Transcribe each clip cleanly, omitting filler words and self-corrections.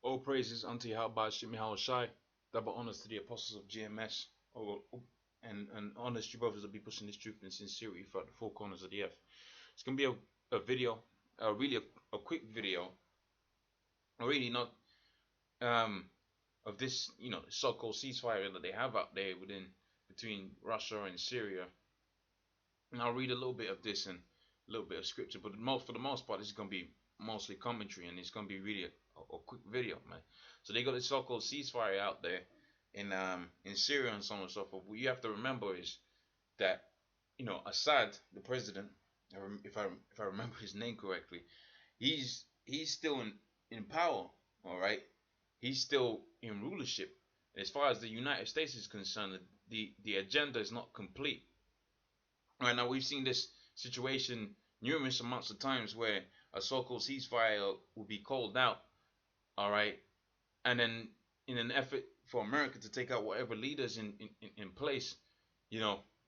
All praises unto Yahweh Shemi Shai, double honors to the apostles of GMS, and honest you brothers will be pushing this truth in sincerity throughout the four corners of the earth. It's gonna be a video, really a quick video, really not of this so-called ceasefire that they have out there between Russia and Syria. And I'll read a little bit of this and a little bit of scripture, but for the most part, this is gonna be mostly commentary, and it's gonna be really a quick video, man. So they got this so-called ceasefire out there in Syria and so on and so forth. What you have to remember is that Assad, the president, if I remember his name correctly, he's still in power. All right, he's still in rulership. As far as the United States is concerned, the agenda is not complete. Right now, we've seen this situation numerous amounts of times where a so-called ceasefire will be called out, all right, and then in an effort for America to take out whatever leaders in place,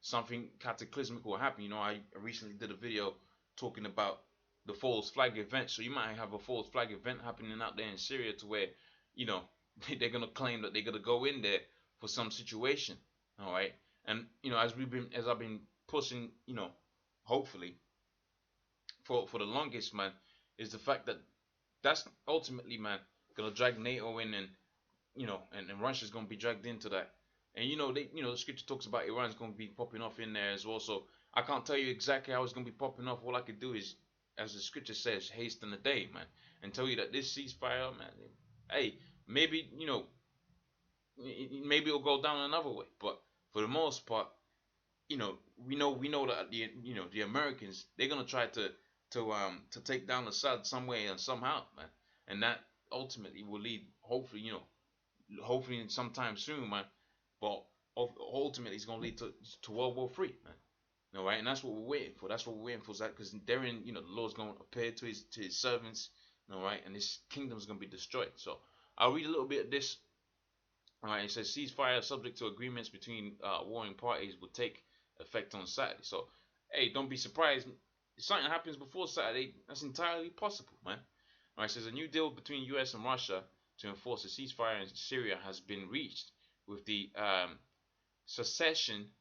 something cataclysmic will happen. I recently did a video talking about the false flag event. So you might have a false flag event happening out there in Syria to where, they're gonna claim that they're gonna go in there for some situation, all right. And as I've been pushing, hopefully for the longest, man, is the fact that that's ultimately, man, gonna drag NATO in, and and Russia's gonna be dragged into that. And the scripture talks about Iran's gonna be popping off in there as well. So I can't tell you exactly how it's gonna be popping off. All I could do is, as the scripture says, hasten the day, man, and tell you that this ceasefire, man, hey, maybe maybe it'll go down another way, but for the most part, we know that the Americans, they're gonna try to take down Assad some way and somehow, man, and that ultimately will lead, hopefully, hopefully sometime soon, man, but ultimately it's gonna lead to World War III, man. All right, and that's what we're waiting for. That's what we're waiting for, Zach, because therein, the Lord's gonna appear to his servants, all right, and his kingdom's gonna be destroyed. So I'll read a little bit of this. All right, it says ceasefire subject to agreements between warring parties will take effect on Saturday. So, hey, don't be surprised if something happens before Saturday. That's entirely possible, man. All right, it says a new deal between U.S. and Russia to enforce a ceasefire in Syria has been reached, with the cessation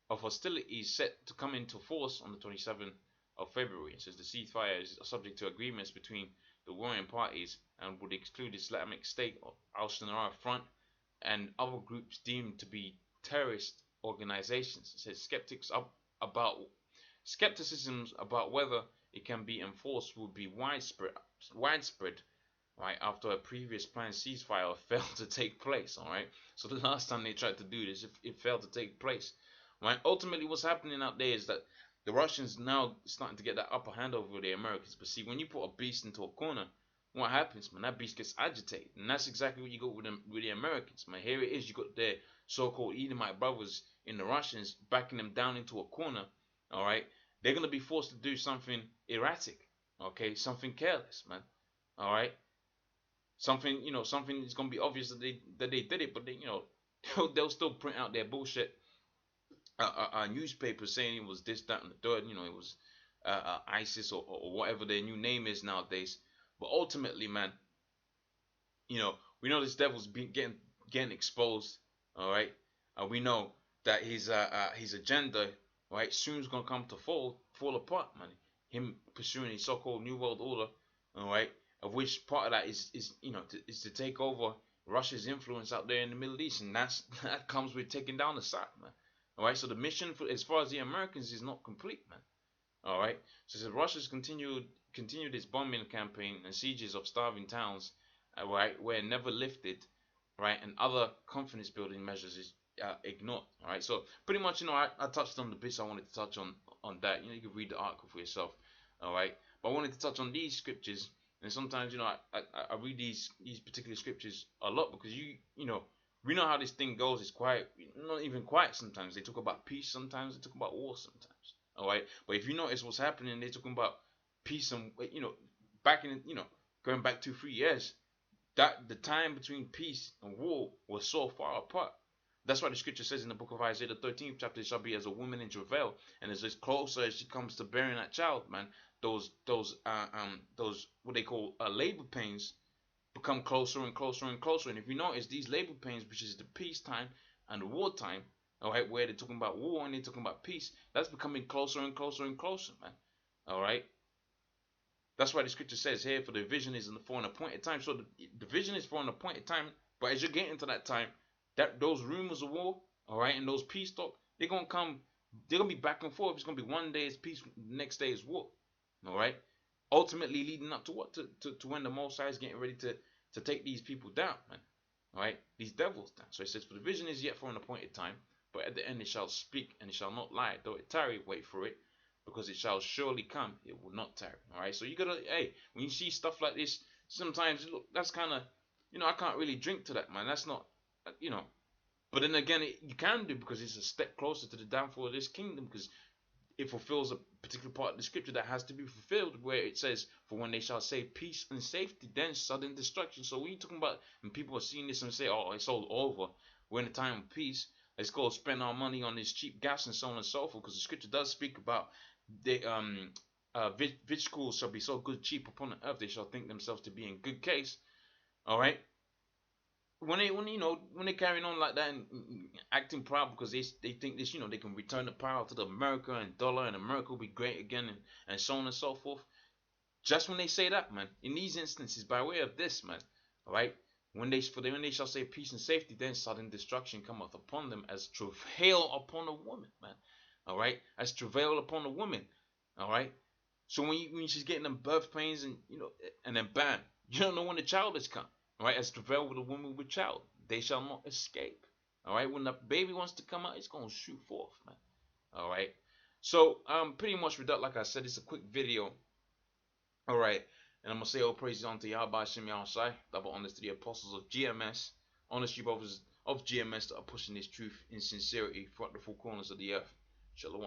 of hostilities set to come into force on the 27th of February. It says the ceasefire is subject to agreements between the warring parties and would exclude Islamic State, Al-Sharia Front, and other groups deemed to be terrorist organizations. It says skepticisms about whether it can be enforced would be widespread, right, after a previous planned ceasefire failed to take place. All right, so the last time they tried to do this, it failed to take place. Right, ultimately, what's happening out there is that the Russians now starting to get that upper hand over the Americans. But see, when you put a beast into a corner, what happens, man? That beast gets agitated, and that's exactly what you got with the Americans, man. Here it is, you got their so-called Edomite brothers in the Russians backing them down into a corner. All right, they're gonna be forced to do something erratic, okay, something careless, man. All right, something something is gonna be obvious that they did it, but they they'll still print out their bullshit newspapers saying it was this, that, and the third. It was ISIS or whatever their new name is nowadays. But ultimately, man, we know this devil's been getting exposed. All right, we know that his agenda, right, soon's gonna come to fall apart, man. Him pursuing his so-called new world order, all right, of which part of that is to take over Russia's influence out there in the Middle East, and that comes with taking down Assad, man. All right, so the mission for as far as the Americans is not complete, man. All right, so Russia's continued its bombing campaign and sieges of starving towns, right, were never lifted, right, and other confidence building measures is ignored. All right, so pretty much, I touched on the bits I wanted to touch on that. You can read the article for yourself. All right, but I wanted to touch on these scriptures, and sometimes I read these particular scriptures a lot because we know how this thing goes. It's quiet, not even quiet sometimes. They talk about peace sometimes. They talk about war sometimes. All right, but if you notice what's happening, they're talking about peace and back in going back 2-3 years, that the time between peace and war was so far apart. That's why the scripture says in the book of Isaiah, the 13th chapter, it shall be as a woman in travail, and as closer as she comes to bearing that child, man, those what they call labor pains, become closer and closer and closer. And if you notice, these labor pains, which is the peacetime and the wartime, all right, where they're talking about war and they're talking about peace, that's becoming closer and closer and closer, man. All right. That's why the scripture says here, for the vision is for an appointed time. So the vision is for an appointed time. But as you're getting to that time, that those rumors of war, all right, and those peace talk, they're gonna come. They're gonna be back and forth. It's gonna be one day is peace, next day is war. All right. Ultimately leading up to what? To when the Most High is getting ready to take these people down, man. All right, these devils down. So it says, for the vision is yet for an appointed time, but at the end it shall speak and it shall not lie. Though it tarry, wait for it, because it shall surely come. It will not tarry. All right. So you gotta, hey, when you see stuff like this, sometimes look, that's kind of, I can't really drink to that, man. That's not, you know. But then again, you can do, because it's a step closer to the downfall of this kingdom, because it fulfills a particular part of the scripture that has to be fulfilled, where it says, for when they shall say peace and safety, then sudden destruction. So when you're talking about, when people are seeing this and say, oh, it's all over, we're in a time of peace, let's go spend our money on this cheap gas and so on and so forth, because the scripture does speak about the victuals shall be so good cheap upon the earth, they shall think themselves to be in good case. All right. When they're carrying on like that and acting proud because they think this, they can return the power to the America and dollar, and America will be great again, and so on and so forth. Just when they say that, man, in these instances, by way of this, man, all right, when they shall say peace and safety, then sudden destruction cometh upon them as travail upon a woman, man. All right, as travail upon a woman. All right. So when she's getting them birth pains and then bam, you don't know when the child is come. All right, as travail with a woman with child, they shall not escape. All right, when the baby wants to come out, it's gonna shoot forth, man. All right. So pretty much with that, like I said, it's a quick video. All right, and I'm gonna say all praises unto Yahweh Shem Yahushai, double honors to the apostles of GMS, honest you brothers of GMS that are pushing this truth in sincerity throughout the four corners of the earth. Shalom.